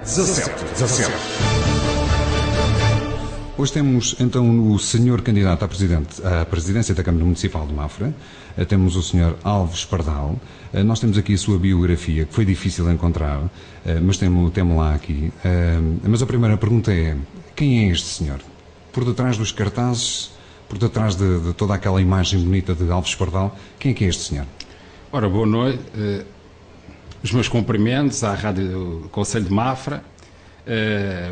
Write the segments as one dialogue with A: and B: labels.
A: 17. Hoje temos então o senhor candidato à presidência da Câmara Municipal de Mafra. Temos o senhor Alves Pardal. Nós temos aqui a sua biografia, que foi difícil de encontrar, mas temos lá aqui. Mas a primeira pergunta é: quem é este senhor? Por detrás dos cartazes, por detrás de toda aquela imagem bonita de Alves Pardal, quem é que é este senhor?
B: Ora, boa noite. Os meus cumprimentos à Rádio Conselho de Mafra.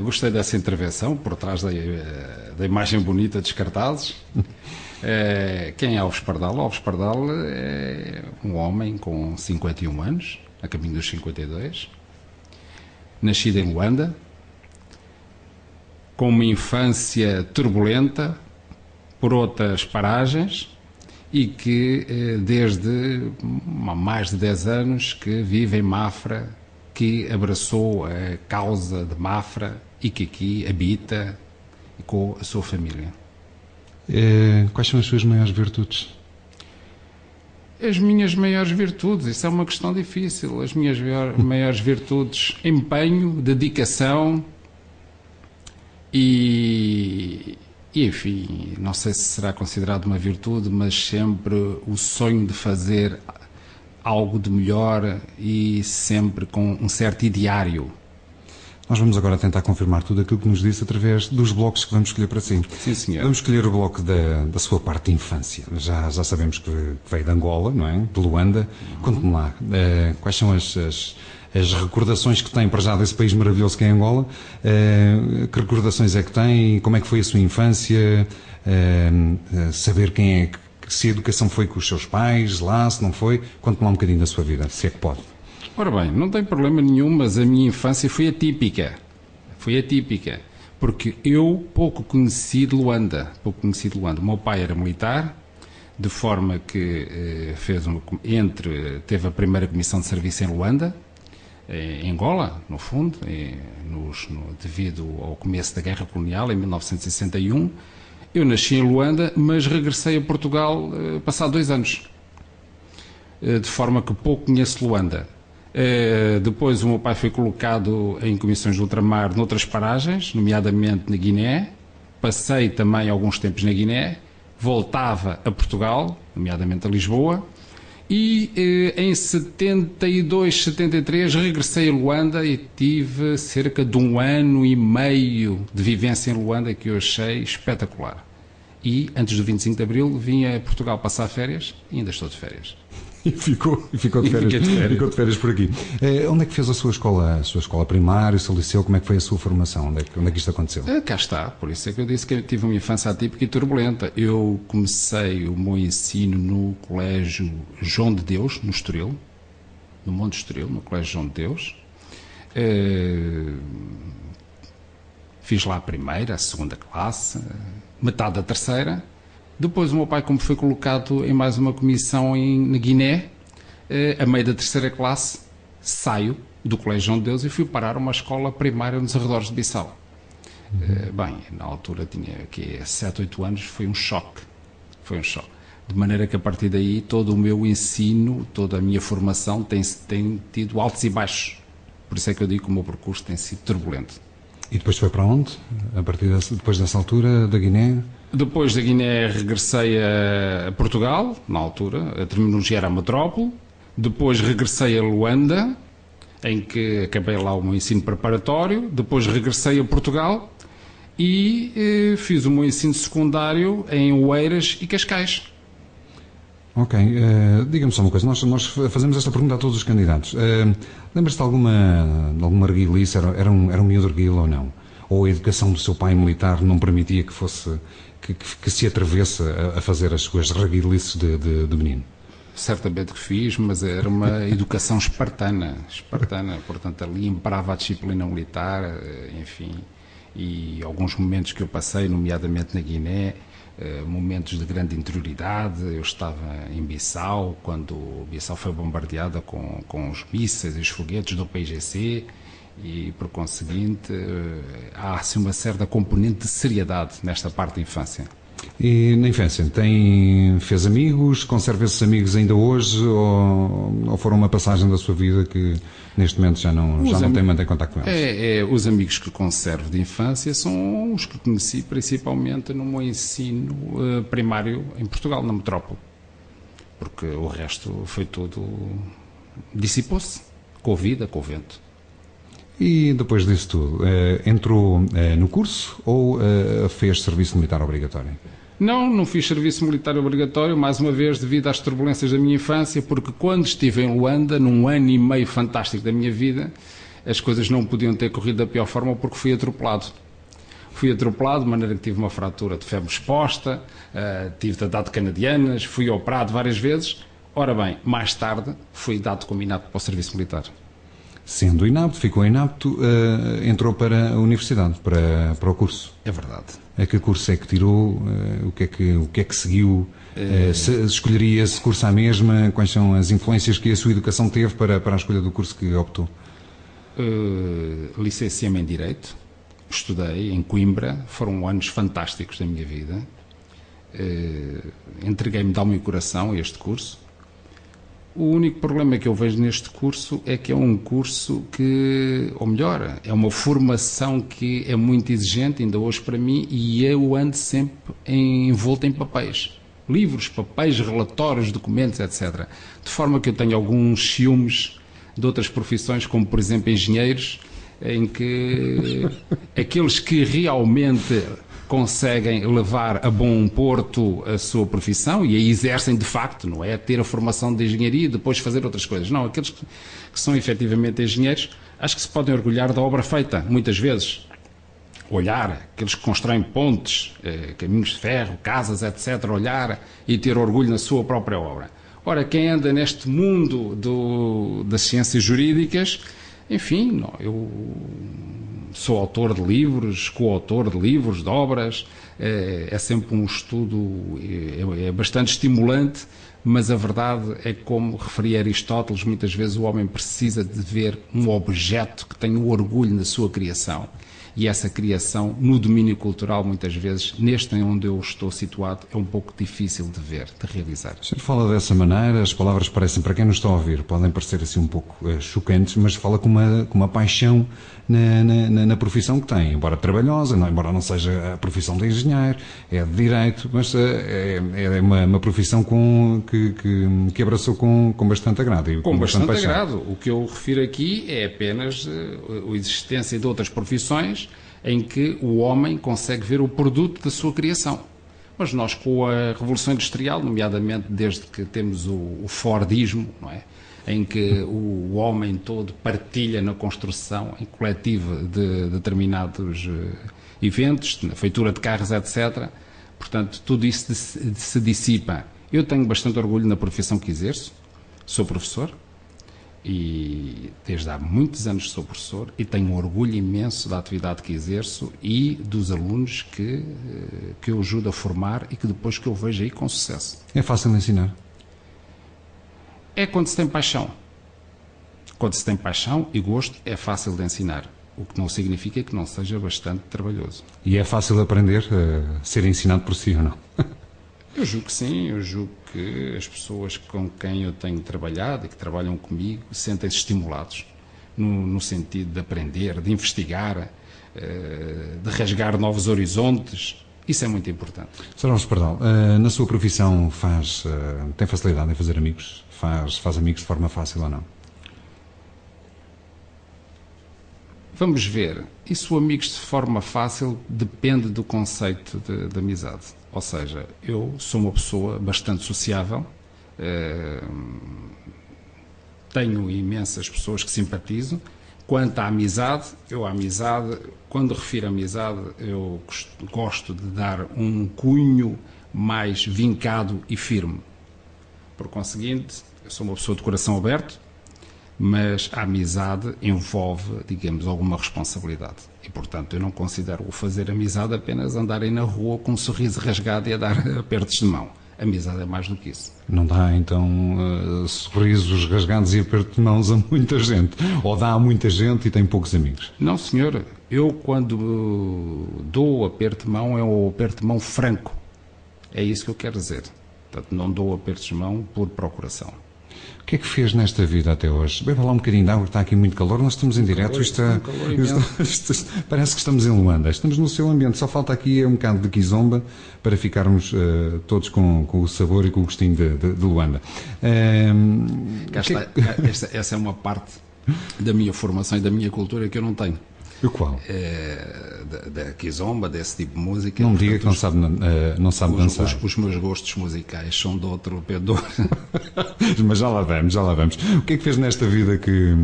B: Gostei dessa intervenção, por trás da imagem bonita dos cartazes. Quem é Alves Pardal? Alves Pardal é um homem com 51 anos, a caminho dos 52, nascido em Luanda, com uma infância turbulenta por outras paragens, e que desde há mais de 10 anos que vive em Mafra, que abraçou a causa de Mafra e que aqui habita com a sua família.
A: Quais são as suas maiores virtudes?
B: As minhas maiores virtudes, isso é uma questão difícil. As minhas maiores virtudes: empenho, dedicação e enfim, não sei se será considerado uma virtude, mas sempre o sonho de fazer algo de melhor e sempre com um certo ideário.
A: Nós vamos agora tentar confirmar tudo aquilo que nos disse através dos blocos que vamos escolher para si.
B: Sim, senhor.
A: Vamos escolher o bloco da sua parte de infância. Já sabemos que veio de Angola, não é? De Luanda. Conte-me lá, quais são as recordações que tem para já desse país maravilhoso que é Angola? Que recordações é que tem? Como é que foi a sua infância? Saber quem é, se a educação foi com os seus pais lá, se não foi? Conte-me lá um bocadinho da sua vida, se é que pode.
B: Ora bem, não tem problema nenhum, mas a minha infância foi atípica. Foi atípica, porque eu pouco conheci de Luanda. O meu pai era militar, de forma que teve a primeira comissão de serviço em Luanda, em Angola, no fundo, devido ao começo da Guerra Colonial, em 1961. Eu nasci em Luanda, mas regressei a Portugal passado 2 anos, de forma que pouco conheço Luanda. Depois o meu pai foi colocado em comissões de ultramar noutras paragens, nomeadamente na Guiné. Passei também alguns tempos na Guiné, voltava a Portugal, nomeadamente a Lisboa, e em 72, 73 regressei a Luanda e tive cerca de 1 ano e meio de vivência em Luanda, que eu achei espetacular. E antes do 25 de Abril vim a Portugal passar férias e ainda estou de férias.
A: E ficou de férias por aqui. Onde é que fez a sua escola primária, o seu liceu? Como é que foi a sua formação? Onde é que isto aconteceu?
B: Cá está, por isso é que eu disse que eu tive uma infância atípica e turbulenta. Eu comecei o meu ensino no Colégio João de Deus, no Estoril, no Monte Estoril, no Colégio João de Deus. Fiz lá a primeira, a segunda classe, metade da terceira. Depois o meu pai, como foi colocado em mais uma comissão na Guiné, a meio da terceira classe, saio do Colégio João de Deus e fui parar uma escola primária nos arredores de Bissau. Bem, na altura tinha 7, 8 anos, foi um choque. De maneira que a partir daí todo o meu ensino, toda a minha formação tem tido altos e baixos. Por isso é que eu digo que o meu percurso tem sido turbulento.
A: E depois foi para onde? Depois dessa altura, da Guiné?
B: Depois da Guiné regressei a Portugal, na altura, a terminologia era a metrópole. Depois regressei a Luanda, em que acabei lá o meu ensino preparatório. Depois regressei a Portugal e fiz o meu ensino secundário em Oeiras e Cascais.
A: Ok, diga-me só uma coisa, nós fazemos esta pergunta a todos os candidatos. Lembra-se de alguma reguilice? Era um miúdo reguilo ou não? Ou a educação do seu pai militar não permitia que se atrevesse a fazer as suas reguilices de menino?
B: Certamente que fiz, mas era uma educação espartana, portanto ali imperava a disciplina militar, enfim, e alguns momentos que eu passei, nomeadamente na Guiné, momentos de grande interioridade. Eu estava em Bissau, quando Bissau foi bombardeada com os mísseis e os foguetes do PIGC, e por conseguinte há assim uma certa componente de seriedade nesta parte da infância.
A: E na infância, fez amigos, conserva esses amigos ainda hoje ou foram uma passagem da sua vida que neste momento já não tem mantém contato com eles?
B: Os amigos que conservo de infância são os que conheci principalmente no meu ensino primário em Portugal, na metrópole. Porque o resto foi tudo... dissipou-se com a vida, com o vento.
A: E depois disso tudo, entrou no curso ou fez serviço militar obrigatório?
B: Não fiz serviço militar obrigatório, mais uma vez devido às turbulências da minha infância, porque quando estive em Luanda, num ano e meio fantástico da minha vida, as coisas não podiam ter corrido da pior forma porque fui atropelado. Fui atropelado, de maneira que tive uma fratura de febre exposta, tive de dar de canadianas, fui operado várias vezes. Ora bem, mais tarde fui dado como inapto para o serviço militar.
A: Sendo inapto, ficou inapto, entrou para a universidade, para o curso.
B: É verdade.
A: A que curso é que tirou? O que é que seguiu? Se escolheria esse curso à mesma? Quais são as influências que a sua educação teve para a escolha do curso que optou?
B: Licenciei-me em Direito, estudei em Coimbra, foram anos fantásticos da minha vida. Entreguei-me de alma e coração a este curso. O único problema que eu vejo neste curso é que é um curso que, ou melhor, é uma formação que é muito exigente, ainda hoje para mim, e eu ando sempre envolto em papéis. Livros, papéis, relatórios, documentos, etc. De forma que eu tenho alguns ciúmes de outras profissões, como por exemplo engenheiros, em que aqueles que realmente conseguem levar a bom porto a sua profissão e a exercem de facto, não é ter a formação de engenharia e depois fazer outras coisas. Não, aqueles que são efetivamente engenheiros, acho que se podem orgulhar da obra feita, muitas vezes. Olhar, aqueles que constroem pontes, caminhos de ferro, casas, etc., olhar e ter orgulho na sua própria obra. Ora, quem anda neste mundo das ciências jurídicas, enfim, não, eu sou autor de livros, coautor de livros, de obras, é sempre um estudo, é bastante estimulante, mas a verdade é que, como referia Aristóteles, muitas vezes o homem precisa de ver um objeto que tenha o orgulho na sua criação. E essa criação, no domínio cultural, muitas vezes, neste em onde eu estou situado, é um pouco difícil de ver, de realizar.
A: O senhor fala dessa maneira, as palavras parecem, para quem nos está a ouvir, podem parecer assim um pouco chocantes, mas fala com uma paixão na profissão que tem, embora trabalhosa, embora não seja a profissão de engenheiro, é de direito, mas é uma profissão que abraçou com bastante agrado. E
B: com bastante agrado. O que eu refiro aqui é apenas a existência de outras profissões em que o homem consegue ver o produto da sua criação. Mas nós, com a Revolução Industrial, nomeadamente desde que temos o Fordismo, não é? Em que o homem todo partilha na construção em coletiva de determinados eventos, na feitura de carros, etc. Portanto, tudo isso se dissipa. Eu tenho bastante orgulho na profissão que exerço, sou professor, e desde há muitos anos sou professor e tenho um orgulho imenso da atividade que exerço e dos alunos que eu ajudo a formar e que depois que eu vejo aí com sucesso.
A: É fácil de ensinar?
B: É quando se tem paixão. Quando se tem paixão e gosto, é fácil de ensinar. O que não significa que não seja bastante trabalhoso.
A: E é fácil de aprender, ser ensinado por si ou não?
B: Eu julgo que sim, eu julgo que as pessoas com quem eu tenho trabalhado e que trabalham comigo sentem-se estimulados no sentido de aprender, de investigar, de rasgar novos horizontes. Isso é muito importante.
A: Sr. Alves Pardal, na sua profissão tem facilidade em fazer amigos? Faz amigos de forma fácil ou não?
B: Vamos ver. Isso, amigos de forma fácil, depende do conceito de amizade. Ou seja, eu sou uma pessoa bastante sociável, tenho imensas pessoas que simpatizo. Quanto à amizade, quando refiro a amizade, eu gosto de dar um cunho mais vincado e firme. Por conseguinte, eu sou uma pessoa de coração aberto, mas a amizade envolve, digamos, alguma responsabilidade. E, portanto, eu não considero o fazer amizade apenas andarem na rua com um sorriso rasgado e a dar apertos de mão. A amizade é mais do que isso.
A: Não dá, então, sorrisos rasgados e apertos de mãos a muita gente? Ou dá a muita gente e tem poucos amigos?
B: Não, senhor. Eu, quando dou aperto de mão, é um aperto de mão franco. É isso que eu quero dizer. Portanto, não dou apertos de mão por procuração.
A: O que é que fez nesta vida até hoje? Beba lá um bocadinho de água, está aqui muito calor, nós estamos em direto, parece que estamos em Luanda, estamos no seu ambiente, só falta aqui um bocado de kizomba para ficarmos todos com o sabor e com o gostinho de Luanda.
B: Essa é uma parte da minha formação e da minha cultura que eu não tenho.
A: O qual?
B: Da kizomba, desse tipo de música.
A: Não me diga que não sabe dançar.
B: Os meus gostos musicais são de outro pedor.
A: Mas já lá vamos, já lá vamos. O que é que fez nesta vida que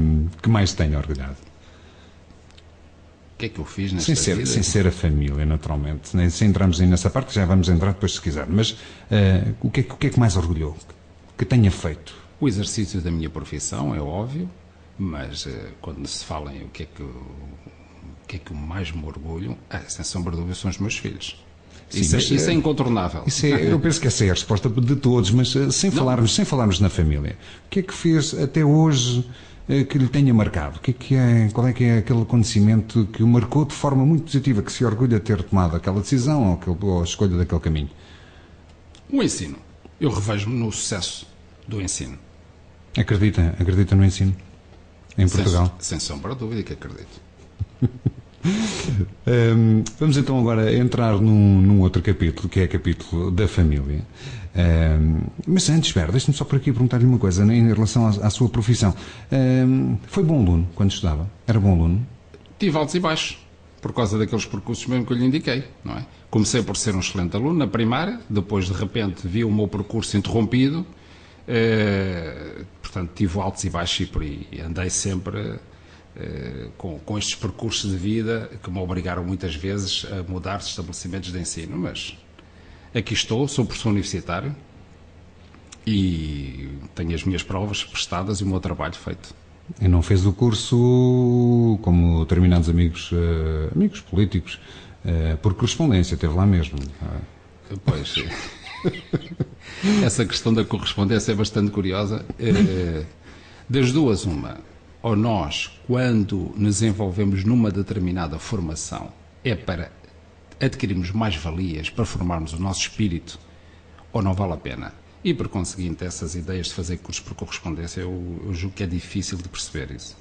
A: mais te tenha orgulhado?
B: O que é que eu fiz nesta vida?
A: Sem ser a família, naturalmente. Sem entrarmos aí nessa parte, já vamos entrar depois se quiser. Mas o que é que mais orgulhou? Que tenha feito?
B: O exercício da minha profissão, é óbvio. Mas quando se fala em o que é que eu mais me orgulho, sem sombra de dúvida, são os meus filhos. Sim, isso é incontornável.
A: Eu penso que essa é a resposta de todos, mas sem falarmos na família. O que é que fez até hoje que lhe tenha marcado? Qual é que é aquele acontecimento que o marcou de forma muito positiva, que se orgulha de ter tomado aquela decisão ou a escolha daquele caminho?
B: O ensino. Eu revejo-me no sucesso do ensino.
A: Acredita no ensino? Em Portugal?
B: Sem sombra de dúvida que acredito.
A: Vamos então agora entrar num outro capítulo, que é o capítulo da família. Mas antes, deixe-me só por aqui perguntar-lhe uma coisa em relação à sua profissão. Foi bom aluno quando estudava? Era bom aluno?
B: Tive altos e baixos, por causa daqueles percursos mesmo que eu lhe indiquei, não é? Comecei por ser um excelente aluno na primária, depois de repente vi o meu percurso interrompido, portanto tive altos e baixos e por aí andei sempre com estes percursos de vida que me obrigaram muitas vezes a mudar de estabelecimentos de ensino, mas aqui estou, sou professor universitário e tenho as minhas provas prestadas e o meu trabalho feito.
A: E não fez o curso como determinados amigos políticos por correspondência, teve lá mesmo?
B: Pois, essa questão da correspondência é bastante curiosa. Das duas, uma, ou nós, quando nos envolvemos numa determinada formação, é para adquirirmos mais valias, para formarmos o nosso espírito, ou não vale a pena. E, por conseguinte, essas ideias de fazer cursos por correspondência, eu julgo que é difícil de perceber isso.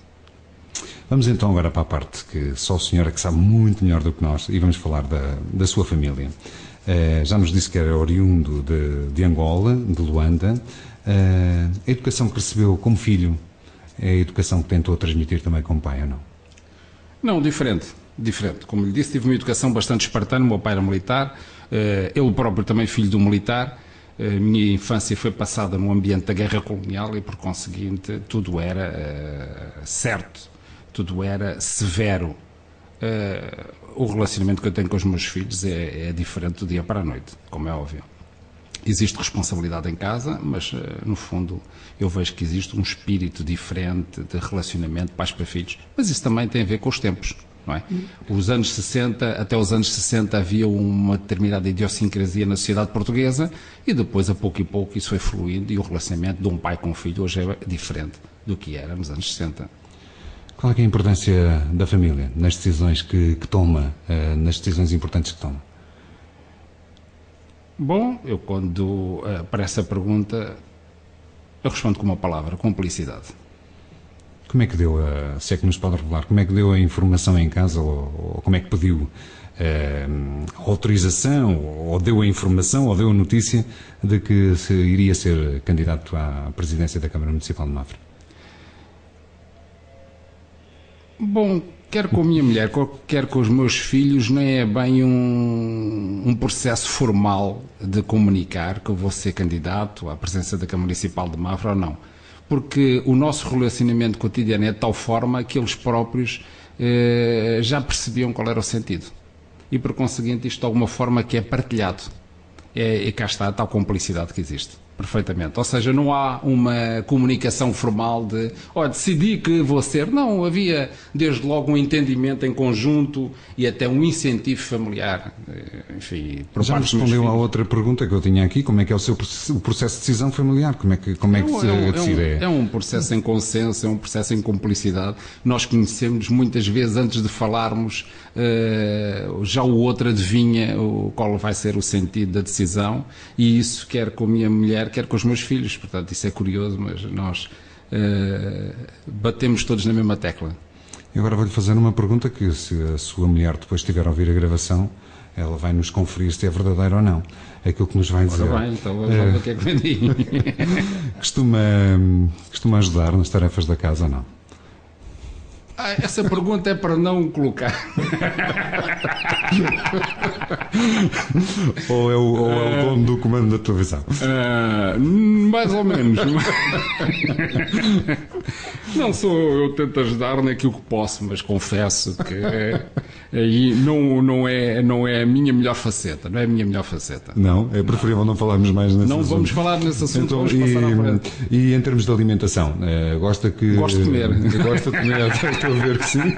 A: Vamos então agora para a parte que só o senhor é que sabe muito melhor do que nós, e vamos falar da sua família. Já nos disse que era oriundo de Angola, de Luanda. A educação que recebeu como filho é a educação que tentou transmitir também como pai, ou não?
B: Não, diferente. Como lhe disse, tive uma educação bastante espartana. O meu pai era militar, ele próprio também filho de um militar. A minha infância foi passada no ambiente da guerra colonial e, por conseguinte, tudo era certo, tudo era severo. O relacionamento que eu tenho com os meus filhos é diferente do dia para a noite, como é óbvio. Existe responsabilidade em casa, mas no fundo eu vejo que existe um espírito diferente de relacionamento pais para filhos, mas isso também tem a ver com os tempos, não é? Até os anos 60 havia uma determinada idiosincrasia na sociedade portuguesa e depois, a pouco e pouco, isso foi fluindo e o relacionamento de um pai com um filho hoje é diferente do que era nos anos 60.
A: Qual é que é a importância da família nas decisões que toma, nas decisões importantes que toma?
B: Bom, eu quando para essa pergunta eu respondo com uma palavra: cumplicidade.
A: Como é que deu, se é que nos pode revelar, como é que deu a informação em casa ou como é que pediu autorização ou deu a informação ou deu a notícia de que iria ser candidato à presidência da Câmara Municipal de Mafra?
B: Bom, quer com a minha mulher, quer com os meus filhos, não é bem um processo formal de comunicar que eu vou ser candidato à presidência da Câmara Municipal de Mafra ou não. Porque o nosso relacionamento cotidiano é de tal forma que eles próprios já percebiam qual era o sentido. E, por conseguinte, isto de alguma forma que é partilhado. E cá está a tal cumplicidade que existe. Perfeitamente. Ou seja, não há uma comunicação formal de decidi que vou ser. Não, havia desde logo um entendimento em conjunto e até um incentivo familiar. Enfim, por
A: Já me
B: parte dos meus
A: respondeu à
B: filhos.
A: outra pergunta que eu tinha aqui, como é que é o seu o processo de decisão familiar? Como é que se decide?
B: É um processo em consenso, é um processo em cumplicidade. Nós conhecemos muitas vezes, antes de falarmos, já o outro adivinha qual vai ser o sentido da decisão, e isso quer com a minha mulher, quer com os meus filhos. Portanto, isso é curioso, mas nós batemos todos na mesma tecla.
A: E agora vou-lhe fazer uma pergunta que, se a sua mulher depois estiver a ouvir a gravação, ela vai nos conferir se é verdadeiro ou não. Aquilo que nos vai dizer.
B: Ora bem, então vamos lá ver o que é que vem daí.
A: Costuma ajudar nas tarefas da casa ou não?
B: Essa pergunta é para não colocar.
A: Ou é o dono do comando da televisão?
B: Mais ou menos. Não sou, eu tento ajudar naquilo que posso, mas confesso que aí não é a minha melhor faceta. Não é a minha melhor faceta.
A: Não, é preferível não falarmos mais nesse assunto.
B: Não vamos falar nesse assunto,
A: Então,
B: vamos passar à frente.
A: E em termos de alimentação, gosta que...
B: Gosto de comer.
A: Gosta de comer, estou a ver que sim.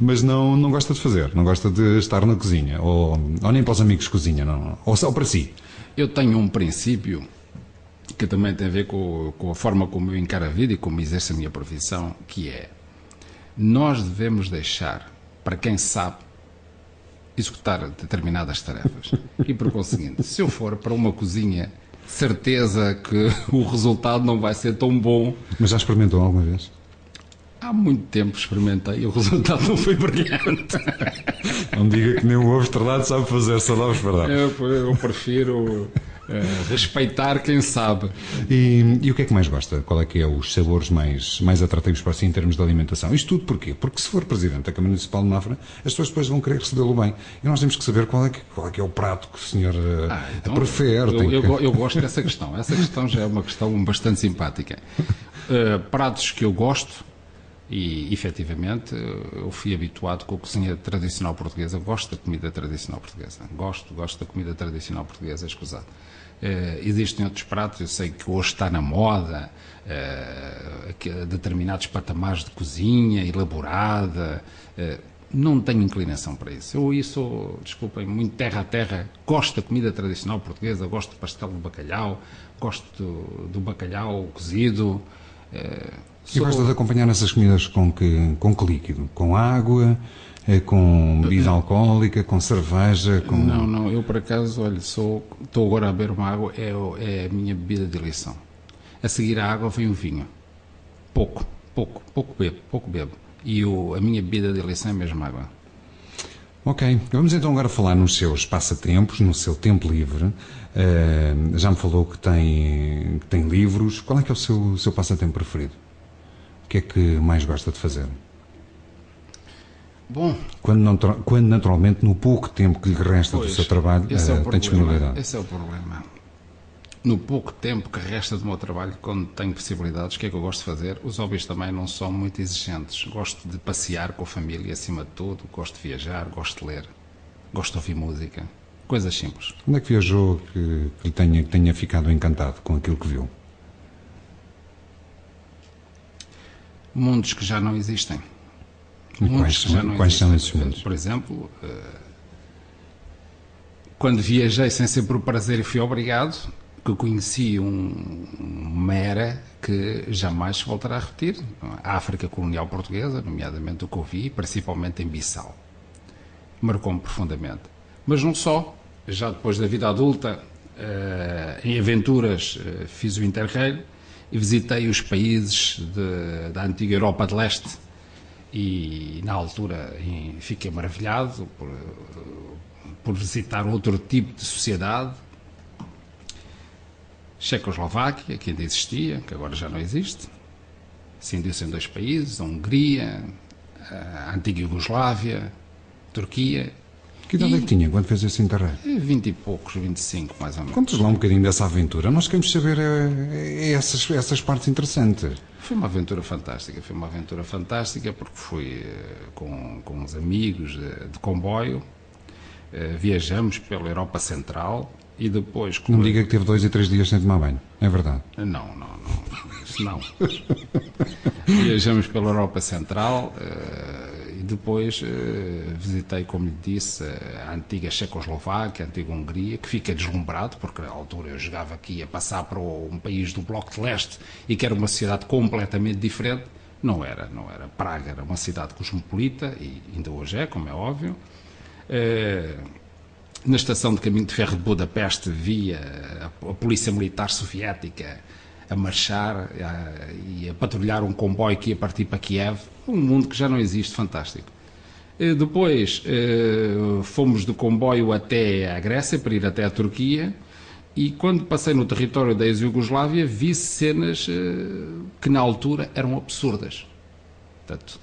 A: Mas não gosta de fazer, não gosta de estar na cozinha, ou nem para os amigos cozinha, não, ou só para si.
B: Eu tenho um princípio que também tem a ver com a forma como eu encaro a vida e como exerço a minha profissão, que é: nós devemos deixar para quem sabe executar determinadas tarefas. E por conseguinte, se eu for para uma cozinha, certeza que o resultado não vai ser tão bom.
A: Mas já experimentou alguma vez?
B: Há muito tempo experimentei e o resultado não foi brilhante.
A: Não diga que nem o ovo estrelado sabe fazer, só dá verdade.
B: Eu prefiro respeitar quem sabe.
A: E o que é que mais gosta? Qual é que é os sabores mais atrativos para si em termos de alimentação? Isto tudo porquê? Porque se for Presidente da Câmara Municipal de Mafra, as pessoas depois vão querer recebê-lo bem. E nós temos que saber qual é que é o prato que o senhor
B: Então,
A: prefere.
B: Eu gosto dessa questão. Essa questão já é uma questão bastante simpática. Pratos que eu gosto, e efetivamente eu fui habituado com a cozinha tradicional portuguesa. Gosto da comida tradicional portuguesa. Gosto da comida tradicional portuguesa, escusado. Existem outros pratos, eu sei que hoje está na moda, determinados patamares de cozinha elaborada. Não tenho inclinação para isso. Eu sou, desculpem, muito terra a terra. Gosto da comida tradicional portuguesa, gosto do pastel de bacalhau, gosto do bacalhau cozido.
A: E gosta de acompanhar essas comidas com que líquido? Com água, com bebida alcoólica, com cerveja? Com...
B: Não, eu por acaso, olha, estou agora a beber uma água, é a minha bebida de eleição. A seguir à água vem o vinho. Pouco bebo. E a minha bebida de eleição é mesmo água.
A: Ok, vamos então agora falar nos seus passatempos, no seu tempo livre. Já me falou que tem livros. Qual é que é o seu passatempo preferido? O que é que mais gosta de fazer?
B: Bom,
A: quando naturalmente no pouco tempo que lhe resta do seu trabalho tem disponibilidade.
B: Esse é o problema. No pouco tempo que resta do meu trabalho, quando tenho possibilidades, o que é que eu gosto de fazer? Os hobbies também não são muito exigentes. Gosto de passear com a família acima de tudo, gosto de viajar, gosto de ler, gosto de ouvir música, coisas simples.
A: Onde é que viajou que tenha ficado encantado com aquilo que viu?
B: Mundos que já não existem.
A: Quais são esses mundos?
B: Por exemplo, quando viajei sem ser por prazer e fui obrigado, que conheci uma era que jamais se voltará a repetir. A África colonial portuguesa, nomeadamente o que eu vi, principalmente em Bissau. Marcou-me profundamente. Mas não só. Já depois da vida adulta, em aventuras, fiz o Interrail e visitei os países da antiga Europa de Leste e, na altura, fiquei maravilhado por visitar outro tipo de sociedade. Checoslováquia, que ainda existia, que agora já não existe, cindiu-se em 2 países, a Hungria, a antiga Iugoslávia, Turquia.
A: Que idade é que tinha quando fez esse Interrail?
B: 20 e poucos, 25 mais ou menos.
A: Conta-nos lá um bocadinho dessa aventura. Nós queremos saber essas partes interessantes.
B: Foi uma aventura fantástica porque fui com uns amigos de comboio, viajamos pela Europa Central E depois...
A: Não me diga que teve 2 e 3 dias sem tomar banho. É verdade.
B: Não. Isso não. Viajamos pela Europa Central e depois visitei, como lhe disse, a antiga Checoslováquia, a antiga Hungria, que fiquei deslumbrado, porque na altura eu jogava aqui a passar para um país do Bloco de Leste e que era uma sociedade completamente diferente. Não era. Praga era uma cidade cosmopolita, e ainda hoje é, como é óbvio. Na estação de caminho de ferro de Budapeste via a polícia militar soviética a marchar e a patrulhar um comboio que ia partir para Kiev. Um mundo que já não existe, fantástico. Depois fomos do comboio até a Grécia, para ir até a Turquia, e quando passei no território da ex-Jugoslávia vi cenas que na altura eram absurdas. Portanto,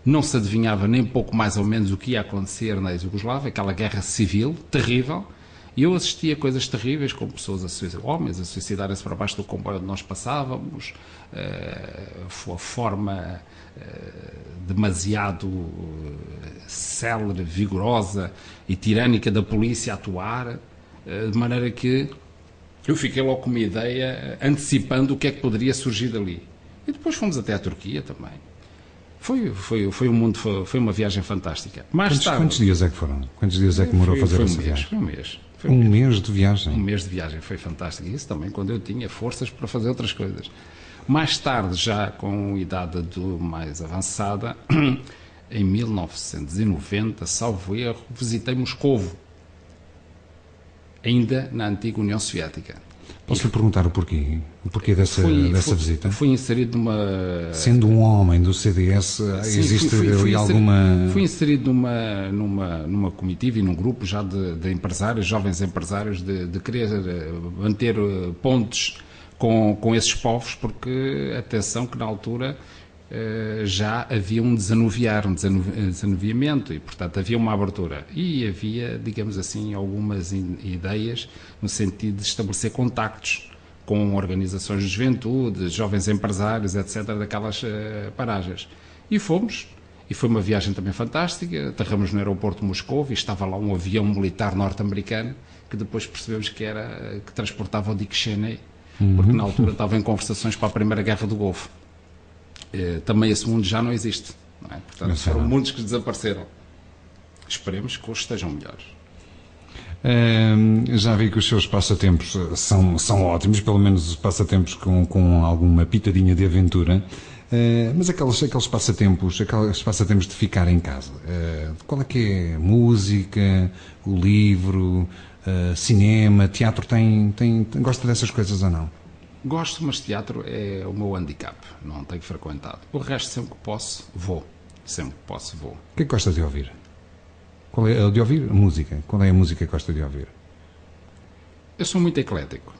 B: não se adivinhava nem pouco mais ou menos o que ia acontecer na ex-Jugoslávia, aquela guerra civil terrível, e eu assistia a coisas terríveis, como pessoas homens a suicidarem-se para baixo do comboio onde nós passávamos, a forma demasiado célere, vigorosa e tirânica da polícia a atuar, de maneira que eu fiquei logo com uma ideia, antecipando o que é que poderia surgir dali. E depois fomos até à Turquia também. Foi um mundo, foi uma viagem fantástica.
A: Quantos dias é que foram? Quantos dias é que demorou a fazer essa viagem?
B: Foi um mês.
A: Um mês de viagem?
B: Um mês de viagem, foi fantástico. Isso também quando eu tinha forças para fazer outras coisas. Mais tarde, já com idade mais avançada, em 1990, salvo erro, visitei Moscovo, ainda na antiga União Soviética.
A: Posso lhe perguntar o porquê? O porquê dessa visita?
B: Fui inserido numa...
A: Sendo um homem do CDS,
B: sim,
A: existe ali alguma...
B: Fui inserido numa comitiva e num grupo já de empresários, jovens empresários, de querer manter pontes com esses povos, porque, atenção, que na altura já havia um desanuviamento e, portanto, havia uma abertura. E havia, digamos assim, algumas ideias no sentido de estabelecer contactos com organizações de juventude, jovens empresários, etc., daquelas paragens. E fomos, e foi uma viagem também fantástica. Aterramos no aeroporto de Moscou e estava lá um avião militar norte-americano que depois percebemos que transportava o Dick Cheney, porque na altura estava em conversações para a Primeira Guerra do Golfo. Também esse mundo já não existe, não é? Portanto, foram mundos que desapareceram. Esperemos que hoje estejam melhores.
A: Já vi que os seus passatempos são ótimos, pelo menos os passatempos com alguma pitadinha de aventura, mas aqueles passatempos de ficar em casa, qual é que é? Música, o livro, cinema, teatro, gosta dessas coisas ou não?
B: Gosto, mas teatro é o meu handicap, não tenho frequentado. O resto, sempre que posso, vou. Sempre que posso, vou.
A: O que é que gosta de ouvir? Qual é de ouvir? Música. Qual é a música que gosta de ouvir?
B: Eu sou muito eclético.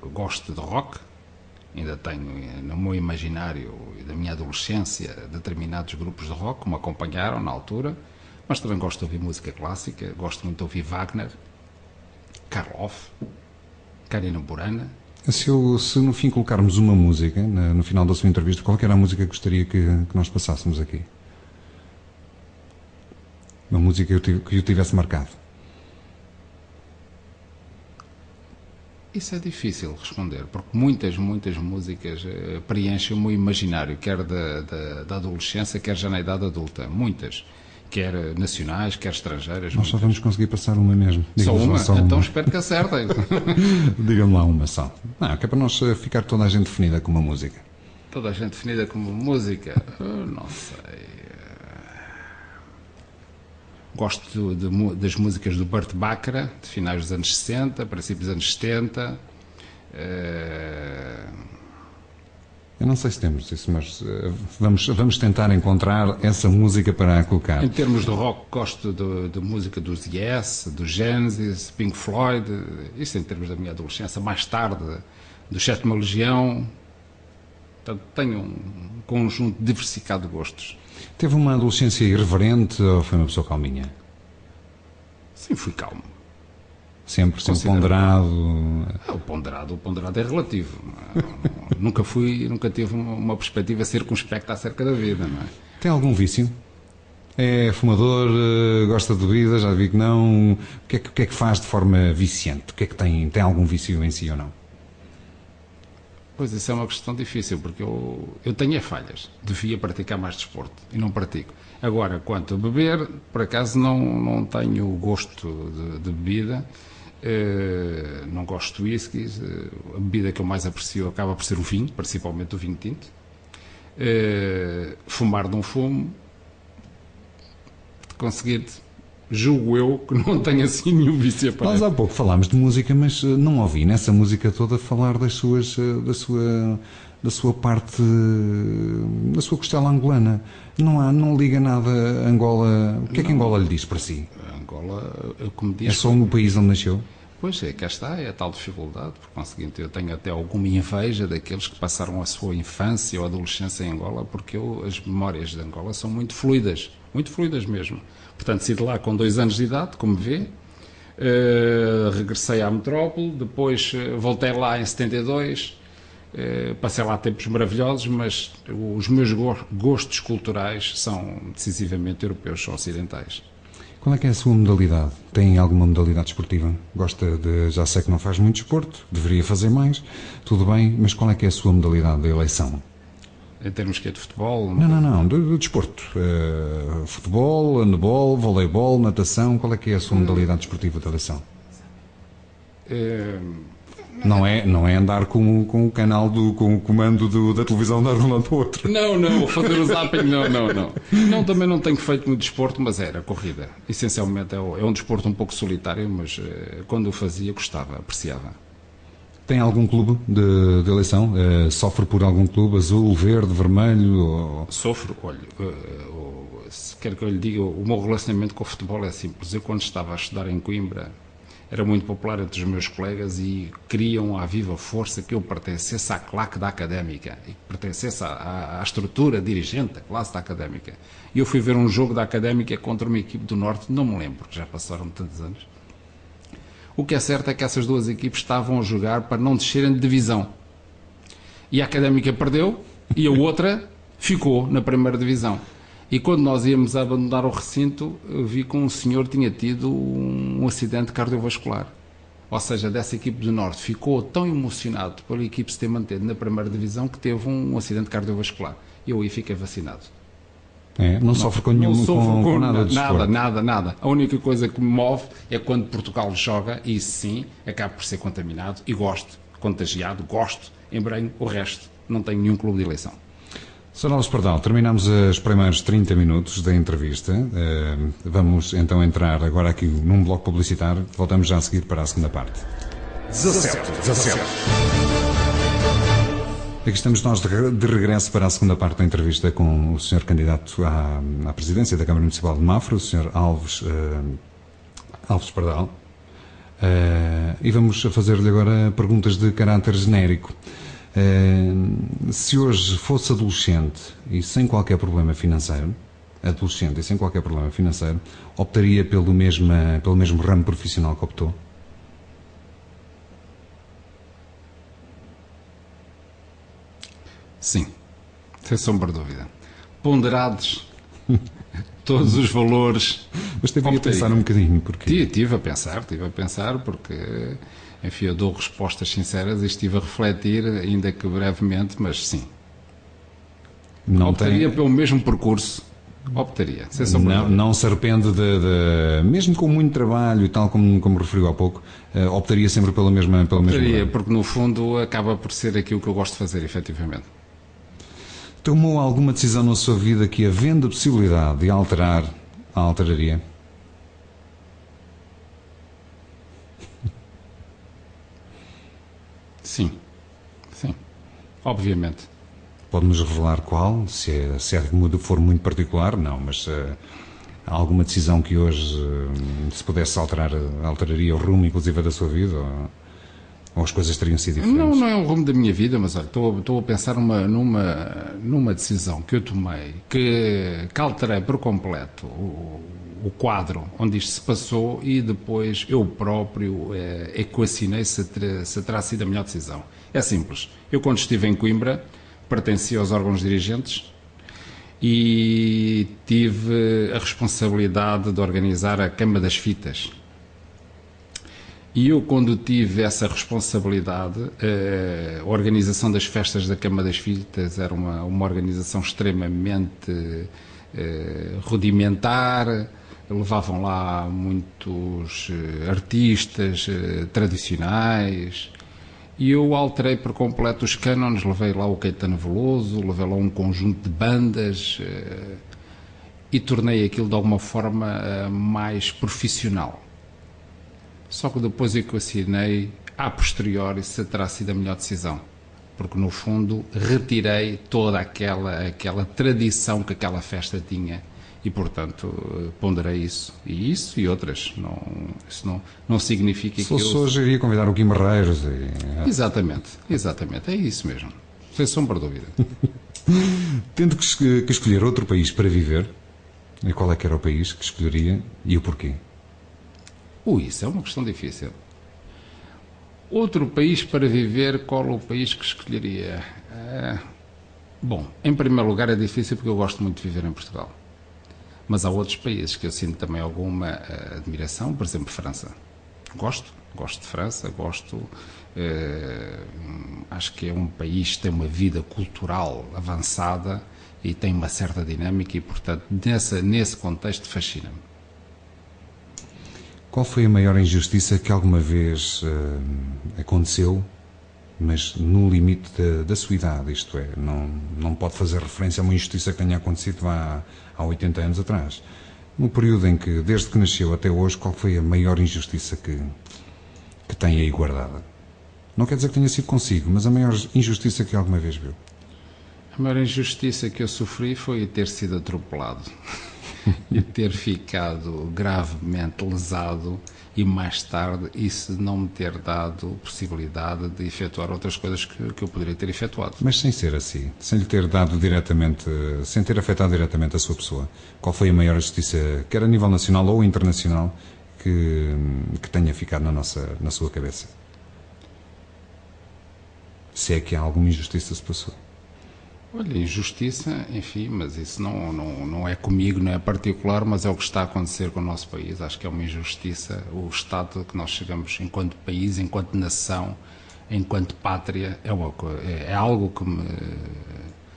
B: Gosto de rock. Ainda tenho no meu imaginário e da minha adolescência determinados grupos de rock que me acompanharam na altura. Mas também gosto de ouvir música clássica. Gosto muito de ouvir Wagner, Karloff, Karina Burana.
A: Se no fim colocarmos uma música, no final da sua entrevista, qual era a música que gostaria que nós passássemos aqui? Uma música que o tivesse marcado.
B: Isso é difícil responder, porque muitas músicas preenchem o meu imaginário, quer da adolescência, quer já na idade adulta. Muitas. Quer nacionais, quer estrangeiras.
A: Nós só vamos conseguir passar uma mesmo.
B: Só uma? Então espero que acertem.
A: Diga-me lá uma só. Não, que é para nós ficar toda a gente definida com uma música.
B: Toda a gente definida como música? Não sei. Gosto das músicas do Burt Bacharach, de finais dos anos 60, princípios dos anos 70.
A: Eu não sei se temos isso, mas vamos tentar encontrar essa música para a colocar.
B: Em termos de rock, gosto de música dos Yes, do Genesis, Pink Floyd, isso em termos da minha adolescência. Mais tarde, do Sétima Legião. Portanto, tenho um conjunto diversificado de gostos.
A: Teve uma adolescência irreverente ou foi uma pessoa calminha?
B: Sim, fui calmo.
A: Sempre ponderado?
B: O ponderado é relativo. Nunca tive uma perspectiva circunspecta acerca da vida, não é?
A: Tem algum vício? É fumador, gosta de bebida, já vi que não. O que é que faz de forma viciante? O que é que tem algum vício em si ou não?
B: Pois isso é uma questão difícil, porque eu tenho falhas. Devia praticar mais desporto e não pratico. Agora, quanto a beber, por acaso não tenho gosto de bebida. Não gosto de whisky. A bebida que eu mais aprecio acaba por ser o vinho, principalmente o vinho tinto. Fumar não fumo. Conseguir, julgo eu, que não tenho assim nenhum vício para.
A: Nós há pouco falámos de música, mas não ouvi nessa música toda falar da sua parte, da sua costela angolana. Não liga nada a Angola. O que é que Angola lhe diz para si?
B: Angola, como diz,
A: é só no país onde nasceu?
B: Pois é, cá está, é a tal dificuldade. Por conseguinte, eu tenho até alguma inveja daqueles que passaram a sua infância ou adolescência em Angola, porque as memórias de Angola são muito fluidas mesmo. Portanto, saí de lá com 2 anos de idade, como vê, regressei à metrópole, depois voltei lá em 72, passei lá tempos maravilhosos, mas os meus gostos culturais são decisivamente europeus, são ocidentais.
A: Qual é que é a sua modalidade? Tem alguma modalidade esportiva? Gosta de... Já sei que não faz muito desporto, deveria fazer mais, tudo bem, mas qual é que é a sua modalidade de eleição?
B: Em termos que é de futebol?
A: Não, de desporto. Futebol, handebol, voleibol, natação, qual é que é a sua modalidade desportiva de eleição? Não é andar com o canal, com o comando da televisão dar de um lado para o outro.
B: Não, fazer o zapping, não. Não, também não tenho feito muito desporto, mas era corrida. Essencialmente é um desporto um pouco solitário, mas quando o fazia gostava, apreciava.
A: Tem algum clube de eleição? Sofre por algum clube? Azul, verde, vermelho? Ou...
B: Sofro, olha, se quer que eu lhe diga, o meu relacionamento com o futebol é simples. Eu, quando estava a estudar em Coimbra, era muito popular entre os meus colegas e queriam à viva força que eu pertencesse à claque da Académica e que pertencesse à estrutura dirigente da classe da Académica. E eu fui ver um jogo da Académica contra uma equipe do Norte, não me lembro, porque já passaram tantos anos. O que é certo é que essas 2 equipes estavam a jogar para não descerem de divisão. E a Académica perdeu e a outra ficou na primeira divisão. E quando nós íamos abandonar o recinto, eu vi que um senhor tinha tido um acidente cardiovascular. Ou seja, dessa equipe do Norte ficou tão emocionado pela equipe se ter mantido na primeira divisão que teve um acidente cardiovascular. Eu aí fiquei vacinado.
A: Não sofre com nada de desporto?
B: Nada. A única coisa que me move é quando Portugal joga, e isso sim, acabo por ser contaminado e contagiado, embrenho o resto. Não tenho nenhum clube de eleição.
A: Sr. Alves Pardal, terminamos os primeiros 30 minutos da entrevista. Vamos então entrar agora aqui num bloco publicitário. Voltamos já a seguir para a segunda parte.
C: 17.
A: Aqui estamos nós de regresso para a segunda parte da entrevista com o Sr. Candidato à Presidência da Câmara Municipal de Mafra, o Sr. Alves Pardal. E vamos fazer-lhe agora perguntas de caráter genérico. Se hoje fosse adolescente e sem qualquer problema financeiro, optaria pelo mesmo ramo profissional que optou?
B: Sim, sem sombra de dúvida. Ponderados todos os valores.
A: Mas teve a pensar um bocadinho, porque...
B: Tive a pensar, porque, enfim, eu dou respostas sinceras e estive a refletir, ainda que brevemente, mas sim. Optaria pelo mesmo percurso, sem sombra de dúvida.
A: Não se arrepende mesmo com muito trabalho e tal, como referiu há pouco, optaria sempre pela mesma
B: Optaria, porque no fundo acaba por ser aquilo que eu gosto de fazer, efetivamente.
A: Tomou alguma decisão na sua vida que, havendo a possibilidade de alteraria?
B: Sim, obviamente.
A: Pode-nos revelar qual? Se for muito particular, não, mas há alguma decisão que hoje, se pudesse alterar, alteraria o rumo, inclusive, da sua vida? Ou as coisas teriam sido diferentes?
B: Não é o rumo da minha vida, mas olha, estou a pensar numa decisão que eu tomei, que alterei por completo o quadro onde isto se passou e depois eu próprio equacionei se terá sido a melhor decisão. É simples. Eu, quando estive em Coimbra, pertencia aos órgãos dirigentes e tive a responsabilidade de organizar a Cama das Fitas. E eu, quando tive essa responsabilidade, a organização das festas da Cama das Fitas era uma organização extremamente rudimentar, levavam lá muitos artistas tradicionais, e eu alterei por completo os cânones, levei lá o Caetano Veloso, levei lá um conjunto de bandas e tornei aquilo de alguma forma mais profissional. Só que depois eu que assinei, a posteriori, se terá sido a melhor decisão. Porque, no fundo, retirei toda aquela tradição que aquela festa tinha e, portanto, ponderei isso. E isso e outras. Isso não significa que
A: Se fosse hoje, iria convidar o Guimarães.
B: Exatamente. É isso mesmo. Sem sombra de dúvida.
A: Tendo que escolher outro país para viver, e qual é que era o país que escolheria e o porquê?
B: Isso é uma questão difícil. Outro país para viver, qual o país que escolheria? Bom, em primeiro lugar é difícil porque eu gosto muito de viver em Portugal. Mas há outros países que eu sinto também alguma admiração, por exemplo, França. Gosto de França, acho que é um país que tem uma vida cultural avançada e tem uma certa dinâmica e, portanto, nesse contexto fascina-me.
A: Qual foi a maior injustiça que alguma vez aconteceu, mas no limite da sua idade, isto é, não pode fazer referência a uma injustiça que tenha acontecido há 80 anos atrás. No período em que, desde que nasceu até hoje, qual foi a maior injustiça que tem aí guardada? Não quer dizer que tenha sido consigo, mas a maior injustiça que alguma vez viu.
B: A maior injustiça que eu sofri foi ter sido atropelado. E ter ficado gravemente lesado e mais tarde isso não me ter dado possibilidade de efetuar outras coisas que eu poderia ter efetuado.
A: Mas sem ser assim, sem lhe ter dado diretamente, sem ter afetado diretamente a sua pessoa, qual foi a maior injustiça, quer a nível nacional ou internacional, que tenha ficado na sua cabeça? Se é que há alguma injustiça se passou.
B: Olha, injustiça, enfim, mas isso não é comigo, não é particular, mas é o que está a acontecer com o nosso país. Acho que é uma injustiça o estado que nós chegamos enquanto país, enquanto nação, enquanto pátria, é algo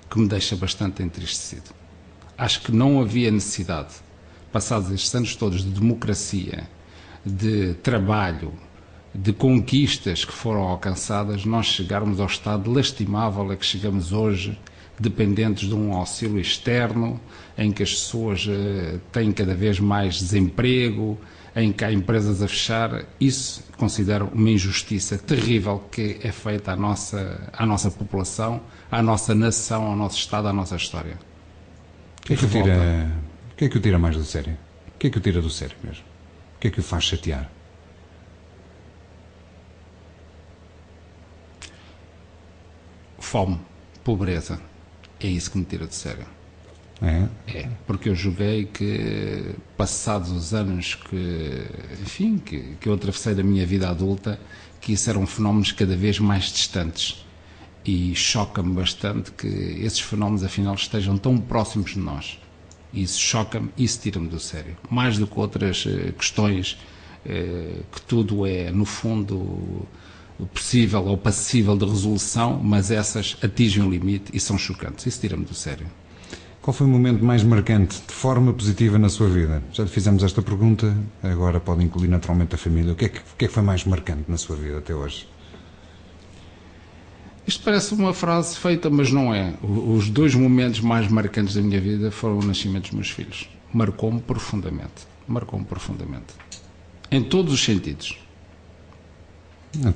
B: que me deixa bastante entristecido. Acho que não havia necessidade, passados estes anos todos de democracia, de trabalho, de conquistas que foram alcançadas, nós chegarmos ao estado lastimável a que chegamos hoje, dependentes de um auxílio externo, em que as pessoas têm cada vez mais desemprego, em que há empresas a fechar. Isso considero uma injustiça terrível que é feita à nossa população, à nossa nação, ao nosso Estado, à nossa história.
A: O que é que o tira mais do sério? O que é que o tira do sério mesmo? O que é que o faz chatear?
B: Fome, pobreza. É isso que me tira de sério.
A: É,
B: porque eu julguei que, passados os anos que eu atravessei da minha vida adulta, que isso eram fenómenos cada vez mais distantes. E choca-me bastante que esses fenómenos, afinal, estejam tão próximos de nós. Isso choca-me, isso tira-me do sério. Mais do que outras questões, que tudo é, no fundo, possível ou passível de resolução, mas essas atingem o limite e são chocantes. Isso tira-me do sério.
A: Qual foi o momento mais marcante, de forma positiva, na sua vida? Já lhe fizemos esta pergunta, agora pode incluir naturalmente a família. O que é que foi mais marcante na sua vida até hoje?
B: Isto parece uma frase feita, mas não é. Os dois momentos mais marcantes da minha vida foram o nascimento dos meus filhos. Marcou-me profundamente. Em todos os sentidos.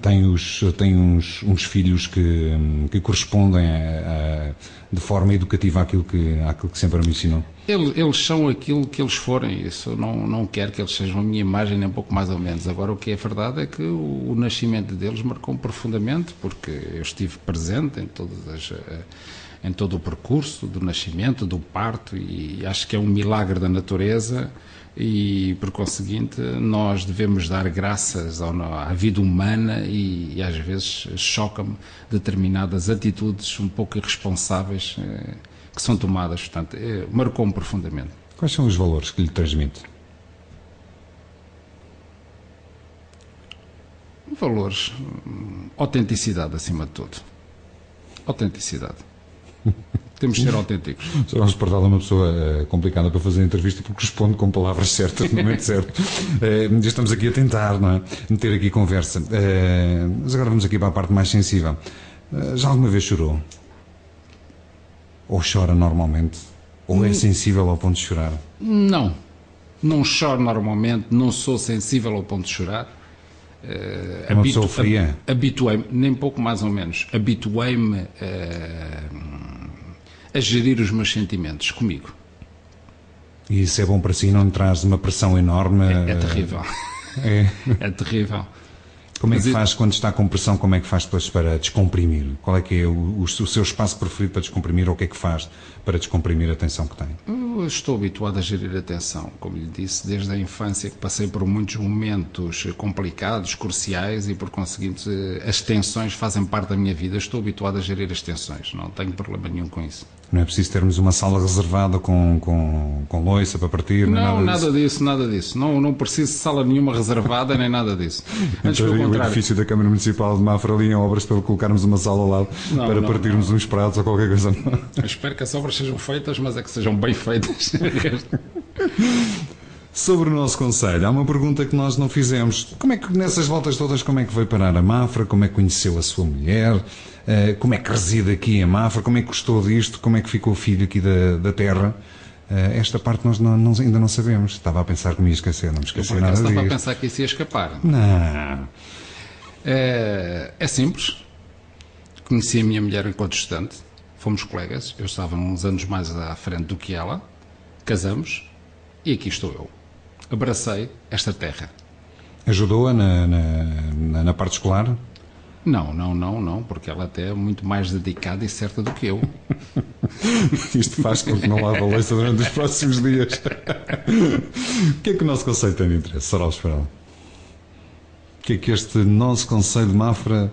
A: Tem uns filhos que correspondem de forma educativa àquilo que sempre me ensinou.
B: Eles são aquilo que eles forem. Isso não quero que eles sejam a minha imagem, nem um pouco mais ou menos. Agora, o que é verdade é que o nascimento deles marcou-me profundamente, porque eu estive presente em todo o percurso do nascimento, do parto, e acho que é um milagre da natureza. E, por conseguinte, nós devemos dar graças à vida humana e às vezes choca-me determinadas atitudes um pouco irresponsáveis que que são tomadas, portanto, marcou-me profundamente.
A: Quais são os valores que lhe transmite?
B: Valores, autenticidade acima de tudo. Autenticidade. Temos de ser autênticos.
A: Sr. Alves Pardal é uma pessoa complicada para fazer a entrevista porque responde com palavras certas no momento certo. Estamos aqui a tentar, não é? Meter aqui conversa. Mas agora vamos aqui para a parte mais sensível. Já alguma vez chorou? Ou chora normalmente? Ou é sensível ao ponto de chorar?
B: Não. Não choro normalmente, não sou sensível ao ponto de chorar.
A: É uma pessoa fria?
B: Habituei-me, nem pouco mais ou menos, habituei-me a gerir os meus sentimentos comigo.
A: E isso é bom para si? Não lhe traz uma pressão enorme?
B: É terrível. É terrível.
A: Como é que faz quando está com pressão? Como é que faz depois para descomprimir? Qual é que é o seu espaço preferido para descomprimir? Ou o que é que faz para descomprimir a tensão que tem?
B: Eu estou habituado a gerir a tensão, como lhe disse, desde a infância, que passei por muitos momentos complicados, cruciais, e por conseguinte as tensões fazem parte da minha vida. Estou habituado a gerir as tensões, não tenho problema nenhum com isso.
A: Não é preciso termos uma sala reservada com loiça para partir?
B: Não, nada disso. Não preciso de sala nenhuma reservada, nem nada disso. Antes, pelo
A: o edifício da Câmara Municipal de Mafra ali em obras para colocarmos uma sala ao lado para partirmos uns pratos ou qualquer coisa.
B: Eu espero que as obras sejam feitas, mas é que sejam bem feitas.
A: Sobre o nosso concelho, há uma pergunta que nós não fizemos. Como é que, nessas voltas todas, como é que veio parar a Mafra? Como é que conheceu a sua mulher? Como é que reside aqui em Mafra? Como é que gostou disto? Como é que ficou filho aqui da terra? Esta parte nós ainda não sabemos. Estava a pensar que me ia esquecer, não me esqueci nada disso.
B: Estava a pensar que isso ia escapar.
A: Não.
B: É simples. Conheci a minha mulher enquanto estudante. Fomos colegas. Eu estava uns anos mais à frente do que ela. Casamos. E aqui estou eu. Abracei esta terra.
A: Ajudou-a na parte escolar?
B: Não, porque ela até é muito mais dedicada e certa do que eu.
A: Isto faz com que não lave a louça durante os próximos dias. O que é que o nosso concelho tem de interesse, Sr. Alves Pardal? O que é que este nosso concelho de Mafra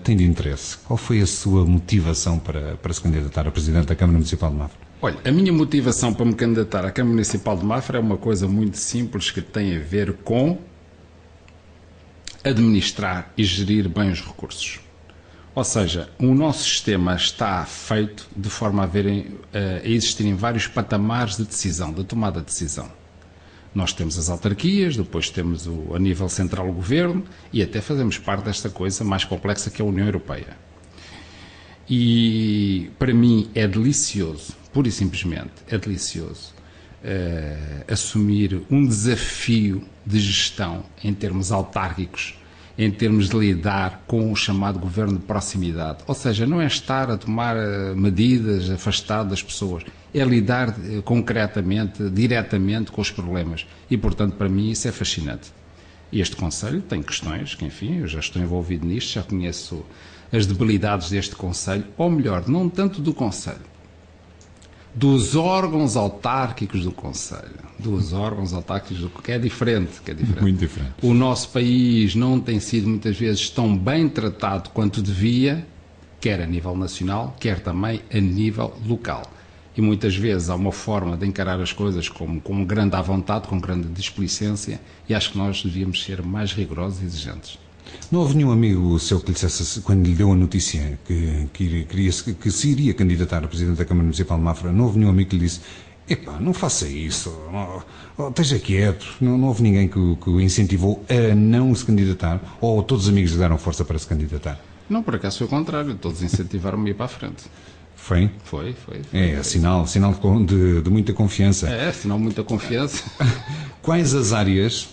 A: tem de interesse? Qual foi a sua motivação para se candidatar a Presidente da Câmara Municipal de Mafra?
B: Olha, a minha motivação para me candidatar à Câmara Municipal de Mafra é uma coisa muito simples que tem a ver com administrar e gerir bem os recursos. Ou seja, o nosso sistema está feito de forma a existirem vários patamares de decisão, de tomada de decisão. Nós temos as autarquias, depois temos a nível central o governo e até fazemos parte desta coisa mais complexa que é a União Europeia. E para mim é delicioso, pura e simplesmente é delicioso assumir um desafio de gestão em termos autárquicos, em termos de lidar com o chamado governo de proximidade. Ou seja, não é estar a tomar medidas afastado das pessoas, é lidar concretamente, diretamente com os problemas. E, portanto, para mim isso é fascinante. E este concelho tem questões que, enfim, eu já estou envolvido nisto, já conheço as debilidades deste concelho, ou melhor, não tanto do concelho, dos órgãos autárquicos do concelho, que é diferente.
A: Muito diferente.
B: O nosso país não tem sido muitas vezes tão bem tratado quanto devia, quer a nível nacional, quer também a nível local. E muitas vezes há uma forma de encarar as coisas com grande à vontade, com grande displicência, e acho que nós devíamos ser mais rigorosos e exigentes.
A: Não houve nenhum amigo seu que lhe dissesse, quando lhe deu a notícia que se iria candidatar a Presidente da Câmara Municipal de Mafra, não houve nenhum amigo que lhe disse: epá, não faça isso, esteja quieto. Não houve ninguém que o incentivou a não se candidatar, ou todos os amigos lhe deram força para se candidatar?
B: Não, por acaso foi o contrário, todos incentivaram-me a ir para a frente.
A: Foi?
B: Foi.
A: É sinal de muita confiança.
B: É, sinal de muita confiança.
A: Quais as áreas,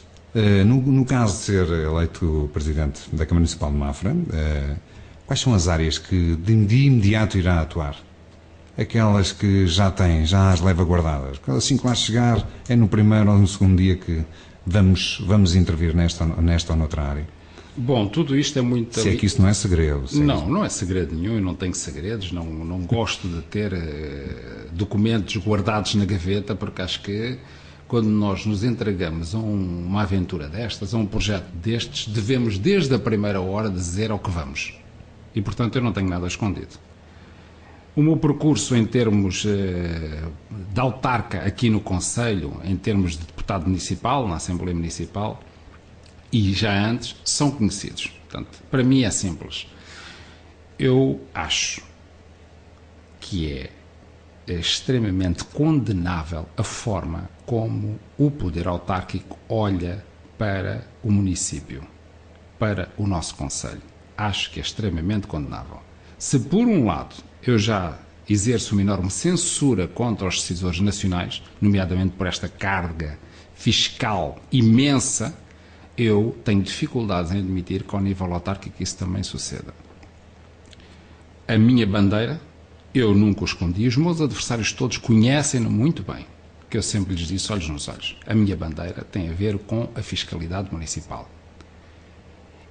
A: no caso de ser eleito Presidente da Câmara Municipal de Mafra, quais são as áreas que de imediato irá atuar? Aquelas que já as leva guardadas. Assim que lá chegar, é no primeiro ou no segundo dia que vamos intervir nesta ou noutra área.
B: Bom, tudo isto é muito...
A: Se é que isso não é segredo.
B: Não é segredo nenhum, eu não tenho segredos, não gosto de ter documentos guardados na gaveta, porque acho que quando nós nos entregamos a uma aventura destas, a um projeto destes, devemos desde a primeira hora dizer ao que vamos. E, portanto, eu não tenho nada escondido. O meu percurso em termos de autarca aqui no Conselho, em termos de deputado municipal, na Assembleia Municipal, e já antes, são conhecidos. Portanto, para mim é simples. Eu acho que é extremamente condenável a forma como o poder autárquico olha para o município, para o nosso Conselho. Acho que é extremamente condenável. Se por um lado eu já exerço uma enorme censura contra os decisores nacionais, nomeadamente por esta carga fiscal imensa, eu tenho dificuldades em admitir que ao nível autárquico isso também suceda. A minha bandeira, eu nunca o escondi, os meus adversários todos conhecem-no muito bem, que eu sempre lhes disse olhos nos olhos. A minha bandeira tem a ver com a fiscalidade municipal.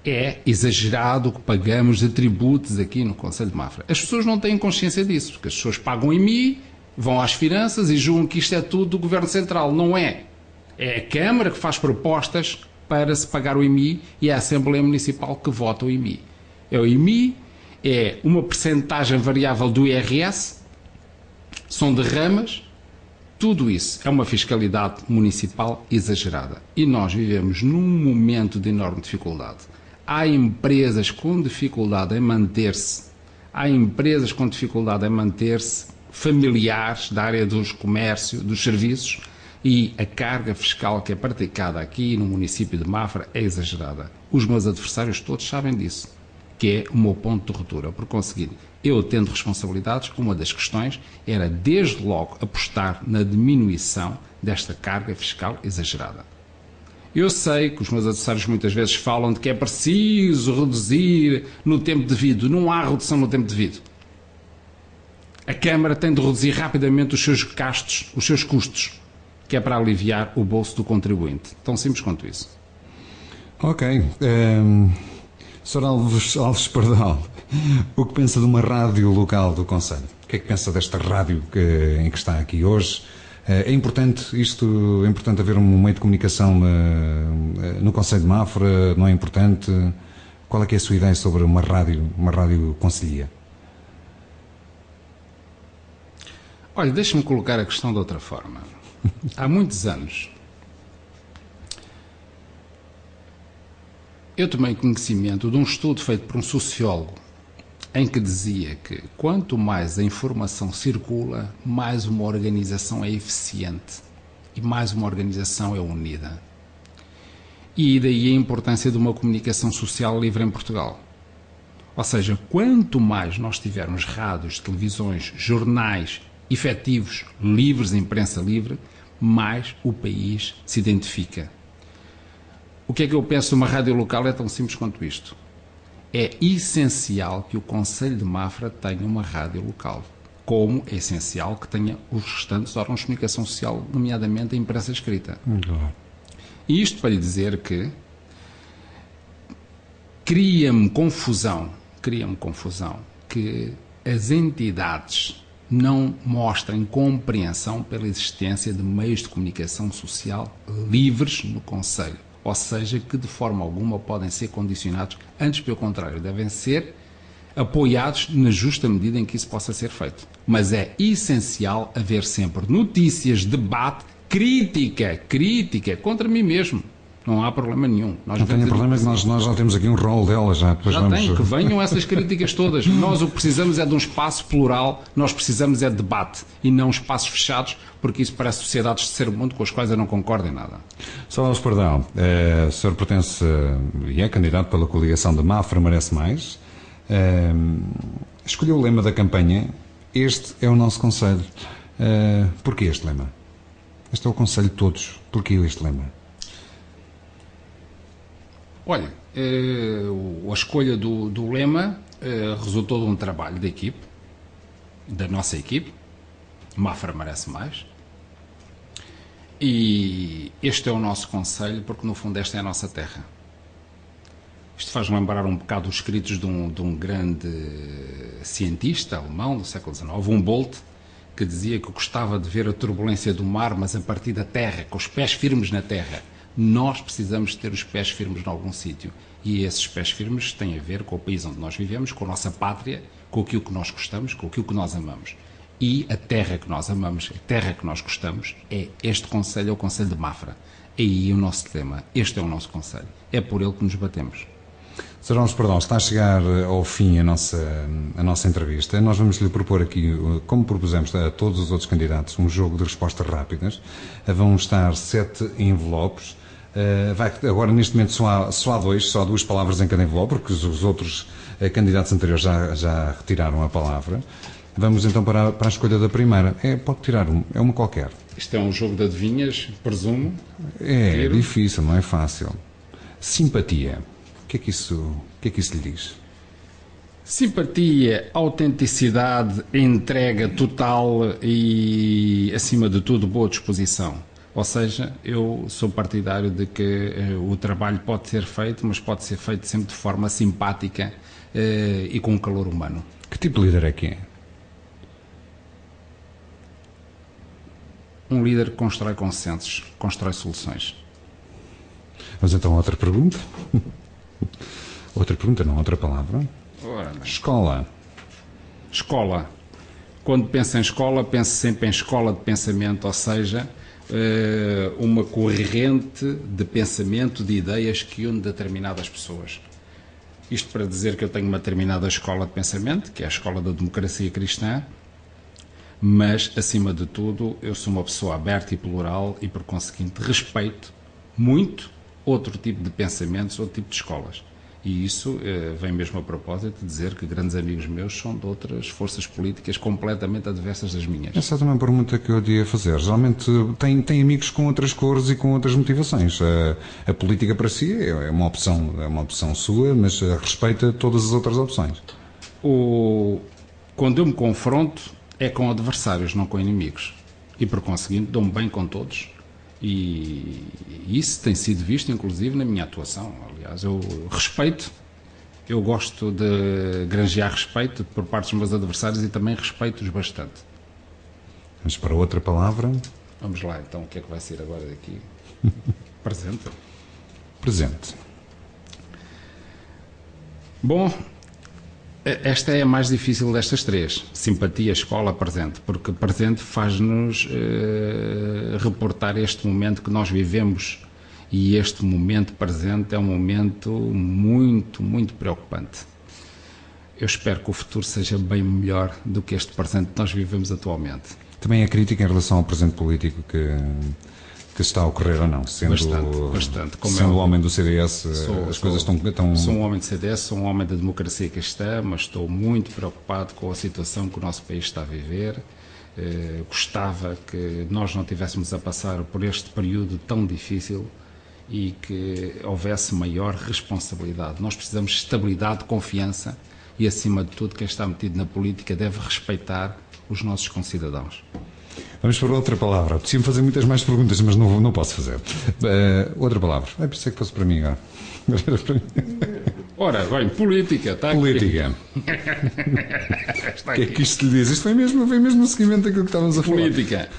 B: É exagerado o que pagamos de tributos aqui no Conselho de Mafra. As pessoas não têm consciência disso, porque as pessoas pagam em mim, vão às finanças e julgam que isto é tudo do Governo Central. Não é. É a Câmara que faz propostas para se pagar o IMI e é a Assembleia Municipal que vota o IMI. É o IMI, é uma percentagem variável do IRS, são derramas, tudo isso é uma fiscalidade municipal exagerada. E nós vivemos num momento de enorme dificuldade. Há empresas com dificuldade em manter-se, familiares da área dos comércios, dos serviços, e a carga fiscal que é praticada aqui no município de Mafra é exagerada. Os meus adversários todos sabem disso, que é o meu ponto de ruptura. Por conseguinte, eu tendo responsabilidades, uma das questões era desde logo apostar na diminuição desta carga fiscal exagerada. Eu sei que os meus adversários muitas vezes falam de que é preciso reduzir no tempo devido. Não há redução no tempo devido. A Câmara tem de reduzir rapidamente os seus gastos, os seus custos, que é para aliviar o bolso do contribuinte. Tão simples quanto isso.
A: Ok. Sr. Alves Pardal, o que pensa de uma rádio local do Conselho? O que é que pensa desta rádio em que está aqui hoje? É importante haver um meio de comunicação no Conselho de Mafra? Não é importante? Qual é que é a sua ideia sobre uma rádio concelhia?
B: Olha, deixa-me colocar a questão de outra forma. Há muitos anos eu tomei conhecimento de um estudo feito por um sociólogo em que dizia que quanto mais a informação circula, mais uma organização é eficiente e mais uma organização é unida. E daí a importância de uma comunicação social livre em Portugal. Ou seja, quanto mais nós tivermos rádios, televisões, jornais efetivos, livres, imprensa livre, mais o país se identifica. O que é que eu penso de uma rádio local? É tão simples quanto isto. É essencial que o Conselho de Mafra tenha uma rádio local, como é essencial que tenha os restantes órgãos de comunicação social, nomeadamente a imprensa escrita. E isto para lhe dizer que cria-me confusão que as entidades não mostrem compreensão pela existência de meios de comunicação social livres no Conselho. Ou seja, que de forma alguma podem ser condicionados, antes pelo contrário, devem ser apoiados na justa medida em que isso possa ser feito. Mas é essencial haver sempre notícias, debate, crítica contra mim mesmo. Não há problema nenhum.
A: Não tem problema, que nós já temos aqui um rol delas. Já
B: tem, que venham essas críticas todas. Nós o que precisamos é de um espaço plural, nós precisamos é de debate e não espaços fechados, porque isso parece sociedades de terceiro mundo com as quais eu não concordo em nada.
A: Sr. Alves Pardal, o senhor pertence e é candidato pela coligação de Mafra Merece Mais. Escolheu o lema da campanha: este é o nosso Conselho. Porquê este lema? Este é o Conselho de todos. Porquê este lema?
B: Olha, a escolha do lema resultou de um trabalho da equipe, da nossa equipe, Mafra Merece Mais, e este é o nosso conselho porque no fundo esta é a nossa terra. Isto faz lembrar um bocado os escritos de um grande cientista alemão do século XIX, Humboldt, que dizia que gostava de ver a turbulência do mar, mas a partir da terra, com os pés firmes na terra. Nós precisamos ter os pés firmes em algum sítio. E esses pés firmes têm a ver com o país onde nós vivemos, com a nossa pátria, com aquilo que nós gostamos, com aquilo que nós amamos. E a terra que nós amamos, a terra que nós gostamos, é este concelho, é o concelho de Mafra. É aí o nosso tema, este é o nosso concelho. É por ele que nos batemos.
A: Sr. Ramos Perdão, está a chegar ao fim a nossa entrevista. Nós vamos lhe propor aqui, como propusemos a todos os outros candidatos, um jogo de respostas rápidas. Vão estar 7 envelopes. Agora, neste momento, só há 2 palavras em cada envelope, porque os outros candidatos anteriores já retiraram a palavra. Vamos então para a escolha da primeira. Pode tirar é uma qualquer.
B: Isto é um jogo de adivinhas, presumo.
A: É difícil, não é fácil. Simpatia. O que é que isso lhe diz?
B: Simpatia, autenticidade, entrega total e, acima de tudo, boa disposição. Ou seja, eu sou partidário de que o trabalho pode ser feito, mas pode ser feito sempre de forma simpática e com um calor humano.
A: Que tipo de líder é que é?
B: Um líder que constrói consensos, constrói soluções.
A: Vamos então a outra pergunta. Outra pergunta, não, outra palavra.
B: Ora,
A: escola.
B: Escola. Quando penso em escola, penso sempre em escola de pensamento, ou seja, uma corrente de pensamento, de ideias que une determinadas pessoas. Isto para dizer que eu tenho uma determinada escola de pensamento, que é a escola da democracia cristã, mas, acima de tudo, eu sou uma pessoa aberta e plural e, por conseguinte, respeito muito outro tipo de pensamentos, outro tipo de escolas. E isso vem mesmo a propósito de dizer que grandes amigos meus são de outras forças políticas completamente adversas das minhas.
A: Essa é também uma pergunta que eu ia fazer. Geralmente tem amigos com outras cores e com outras motivações. A política para si é uma opção sua, mas respeita todas as outras opções.
B: Quando eu me confronto é com adversários, não com inimigos. E por conseguinte dou-me bem com todos. E isso tem sido visto inclusive na minha atuação. Aliás, eu respeito, eu gosto de granjear respeito por parte dos meus adversários e também respeito-os bastante.
A: Vamos para outra palavra.
B: Vamos lá, então, o que é que vai ser agora daqui? Presente.
A: Presente.
B: Bom, esta é a mais difícil destas 3. Simpatia, escola, presente. Porque presente faz-nos reportar este momento que nós vivemos. E este momento presente é um momento muito, muito preocupante. Eu espero que o futuro seja bem melhor do que este presente que nós vivemos atualmente.
A: Também é crítica em relação ao presente político que está a ocorrer ou não? Sendo
B: bastante.
A: Sendo o homem do CDS, as coisas estão...
B: Sou um homem do CDS, sou um homem da democracia cristã, mas estou muito preocupado com a situação que o nosso país está a viver. Gostava que nós não tivéssemos a passar por este período tão difícil e que houvesse maior responsabilidade. Nós precisamos de estabilidade, confiança e, acima de tudo, quem está metido na política deve respeitar os nossos concidadãos.
A: Vamos para outra palavra. Preciso fazer muitas mais perguntas, mas não posso fazer. Outra palavra. Pensei que fosse para mim agora.
B: Ora, bem, política. Está
A: política. O que é que isto lhe diz? Isto foi mesmo no seguimento daquilo que estávamos a falar.
B: Política.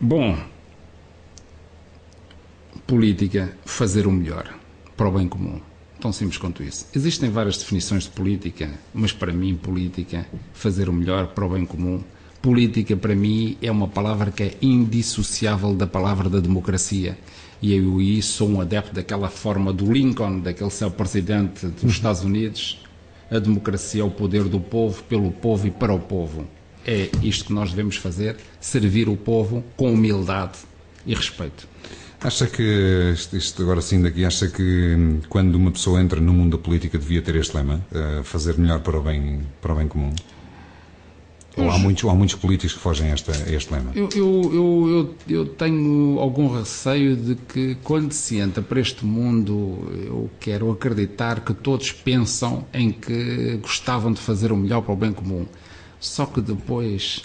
B: Bom, política, fazer o melhor para o bem comum. Tão simples quanto isso. Existem várias definições de política, mas para mim, política, fazer o melhor para o bem comum. Política, para mim, é uma palavra que é indissociável da palavra da democracia. E eu sou um adepto daquela forma do Lincoln, daquele seu presidente dos Estados Unidos. A democracia é o poder do povo, pelo povo e para o povo. É isto que nós devemos fazer, servir o povo com humildade e respeito.
A: Acha que, isto agora sim daqui, acha que quando uma pessoa entra no mundo da política devia ter este lema, fazer melhor para o bem comum? Ou há muitos políticos que fogem a este lema?
B: Eu tenho algum receio de que quando se entra para este mundo, eu quero acreditar que todos pensam em que gostavam de fazer o melhor para o bem comum. Só que depois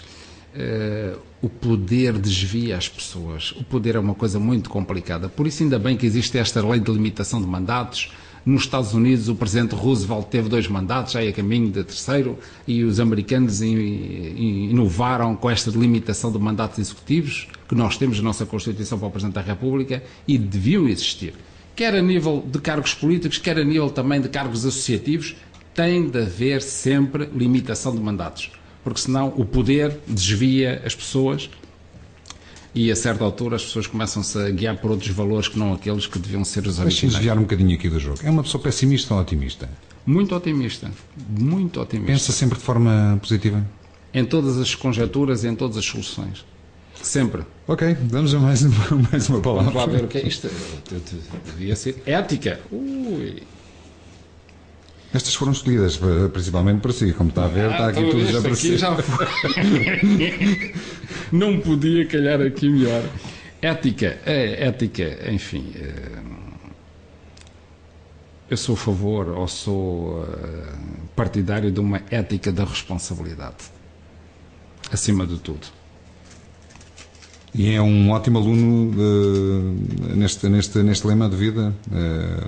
B: o poder desvia as pessoas. O poder é uma coisa muito complicada. Por isso ainda bem que existe esta lei de limitação de mandatos. Nos Estados Unidos o presidente Roosevelt teve 2 mandatos, já é a caminho de 3º, e os americanos inovaram com esta limitação de mandatos executivos que nós temos na nossa Constituição para o Presidente da República e deviam existir. quer a nível de cargos políticos, quer a nível também de cargos associativos, tem de haver sempre limitação de mandatos, porque senão o poder desvia as pessoas e a certa altura as pessoas começam-se a guiar por outros valores que não aqueles que deviam ser os
A: Deixa-me
B: originais.
A: desviar um bocadinho aqui do jogo. É uma pessoa pessimista ou otimista?
B: Muito otimista, muito otimista.
A: Pensa sempre de forma positiva?
B: Em todas as conjecturas e em todas as soluções. Sempre.
A: Ok, vamos a mais uma palavra.
B: Vamos lá ver o que é isto. Devia ser ética. Ui.
A: Estas foram escolhidas principalmente para si, como está a ver, está aqui
B: então
A: tudo já para si.
B: já foi. Não podia calhar aqui melhor. Ética, enfim. Eu sou a favor ou sou partidário de uma ética da responsabilidade. Acima de tudo.
A: E é um ótimo aluno neste lema de vida,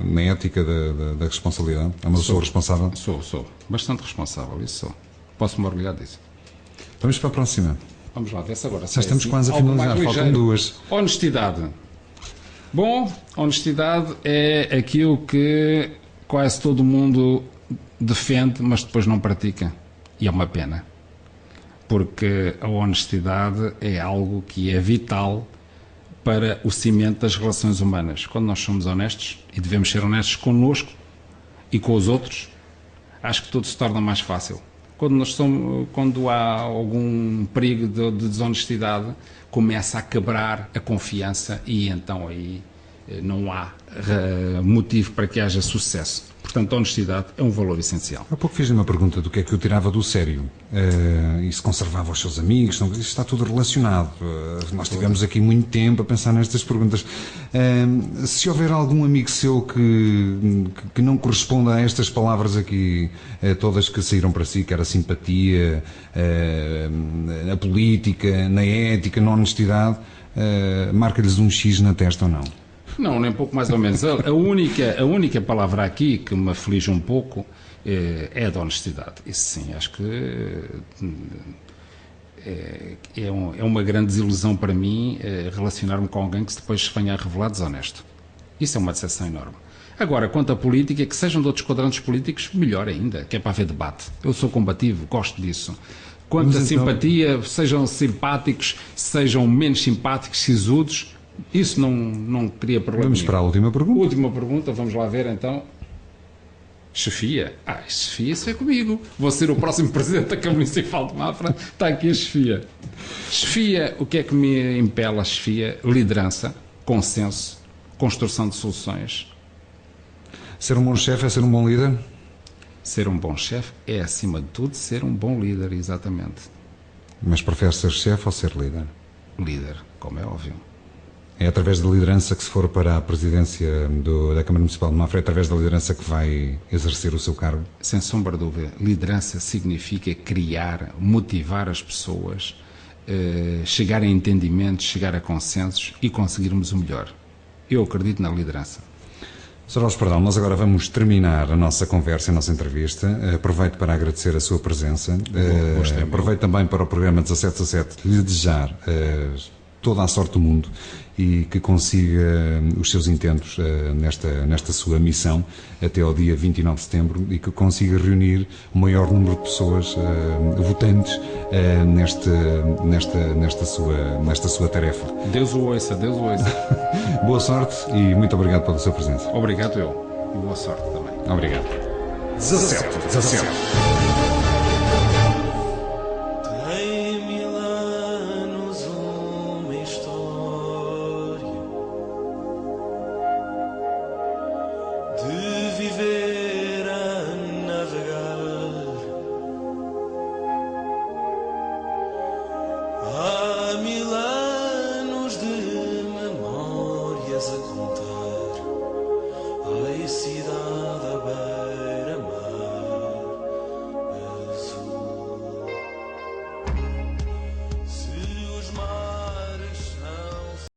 A: na ética da responsabilidade. É uma pessoa responsável?
B: Sou. Bastante responsável, isso sou. Posso-me orgulhar disso.
A: Vamos para a próxima.
B: Vamos lá, dessa agora.
A: Já estamos quase a finalizar, faltam duas.
B: Honestidade. Bom, honestidade é aquilo que quase todo mundo defende, mas depois não pratica. E é uma pena. Porque a honestidade é algo que é vital para o cimento das relações humanas. Quando nós somos honestos, e devemos ser honestos connosco e com os outros, acho que tudo se torna mais fácil. Quando há algum perigo de desonestidade, começa a quebrar a confiança e então aí não há motivo para que haja sucesso. Portanto, a honestidade é um valor essencial.
A: Há pouco fiz-lhe uma pergunta do que é que eu tirava do sério e se conservava os seus amigos. Isto está tudo relacionado. Nós tivemos aqui muito tempo a pensar nestas perguntas. Se houver algum amigo seu que não corresponda a estas palavras aqui, todas que saíram para si, que era a simpatia, a política, na ética, na honestidade, marca-lhes um X na testa ou não?
B: Não, nem pouco mais ou menos. A única palavra aqui que me aflige um pouco é a da honestidade. Isso sim, acho que é uma grande desilusão para mim relacionar-me com alguém que depois se venha a revelar desonesto. Isso é uma decepção enorme. Agora, quanto à política, que sejam de outros quadrantes políticos, melhor ainda, que é para haver debate. Eu sou combativo, gosto disso. Quanto à simpatia, sejam simpáticos, sejam menos simpáticos, sisudos, isso não cria problema.
A: Vamos para a última pergunta.
B: Última pergunta, vamos lá ver então. Chefia? Chefia, isso é comigo. Vou ser o próximo presidente da Câmara Municipal de Mafra. Está aqui a chefia. Chefia, o que é que me impela a chefia? Liderança, consenso, construção de soluções.
A: Ser um bom chefe é ser um bom líder?
B: Ser um bom chefe é, acima de tudo, ser um bom líder, exatamente.
A: Mas prefere ser chefe ou ser líder?
B: Líder, como é óbvio.
A: É através da liderança que, se for para a presidência da Câmara Municipal de Mafra, é através da liderança que vai exercer o seu cargo?
B: Sem sombra de dúvida. Liderança significa criar, motivar as pessoas, chegar a entendimentos, chegar a consensos e conseguirmos o melhor. Eu acredito na liderança.
A: Sr. Alves Pardal, nós agora vamos terminar a nossa conversa, a nossa entrevista. Aproveito para agradecer a sua presença. Aproveito também para o programa 17/17 lhe desejar toda a sorte do mundo e que consiga os seus intentos nesta sua missão até ao dia 29 de setembro e que consiga reunir o maior número de pessoas votantes nesta sua tarefa.
B: Deus o ouça, Deus o ouça.
A: Boa sorte e muito obrigado pela sua presença.
B: Obrigado eu. E boa sorte também.
A: Obrigado. 17/17